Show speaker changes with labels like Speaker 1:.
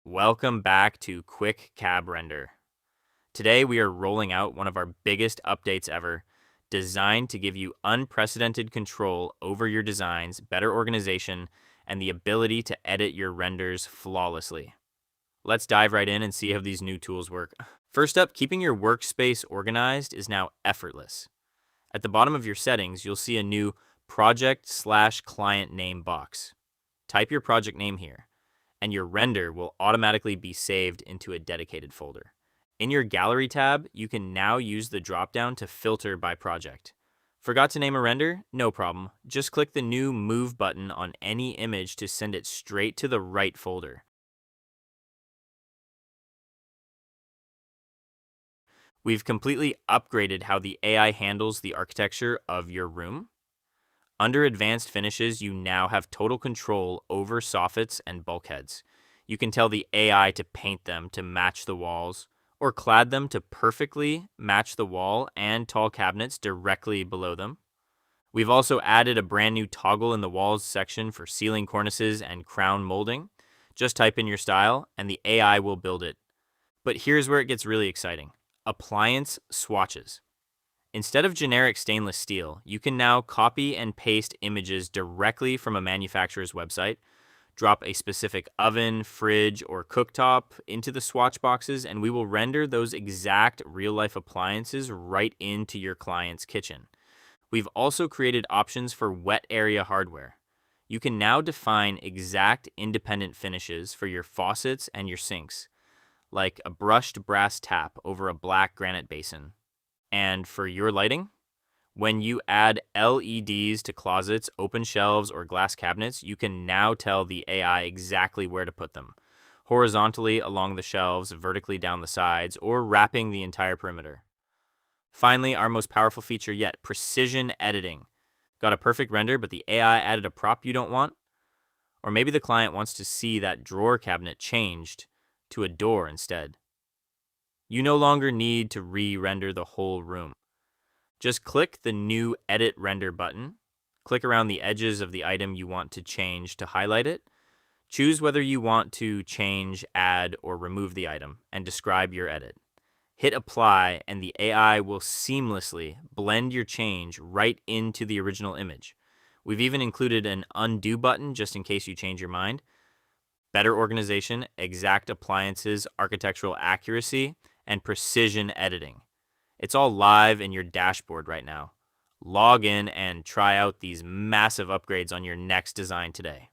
Speaker 1: Welcome back to QuickCabRender. Today we are rolling out one of our biggest updates ever, designed to give you unprecedented control over your designs, better organization, and the ability to edit your renders flawlessly. Let's dive right in and see how these new tools work. First up, keeping your workspace organized is now effortless. At the bottom of your settings, you'll see a new project/client name box. Type your project name here, and your render will automatically be saved into a dedicated folder. In your Gallery tab, you can now use the dropdown to filter by project. Forgot to name a render? No problem. Just click the new Move button on any image to send it straight to the right folder. We've completely upgraded how the AI handles the architecture of your room. Under Advanced Finishes, you now have total control over soffits and bulkheads. You can tell the AI to paint them to match the walls, or clad them to perfectly match the wall and tall cabinets directly below them. We've also added a brand new toggle in the walls section for ceiling cornices and crown molding. Just type in your style, and the AI will build it. But here's where it gets really exciting. Appliance swatches. Instead of generic stainless steel, you can now copy and paste images directly from a manufacturer's website, drop a specific oven, fridge, or cooktop into the swatch boxes, and we will render those exact real-life appliances right into your client's kitchen. We've also created options for wet area hardware. You can now define exact independent finishes for your faucets and your sinks, like a brushed brass tap over a black granite basin. And for your lighting, when you add LEDs to closets, open shelves, or glass cabinets, you can now tell the AI exactly where to put them, horizontally along the shelves, vertically down the sides, or wrapping the entire perimeter. Finally, our most powerful feature yet, precision editing. Got a perfect render, but the AI added a prop you don't want? Or maybe the client wants to see that drawer cabinet changed to a door instead. You no longer need to re-render the whole room. Just click the new Edit Render button, click around the edges of the item you want to change to highlight it, choose whether you want to change, add, or remove the item, and describe your edit. Hit Apply, and the AI will seamlessly blend your change right into the original image. We've even included an Undo button just in case you change your mind. Better organization, exact appliances, architectural accuracy, and precision editing. It's all live in your dashboard right now. Log in and try out these massive upgrades on your next design today.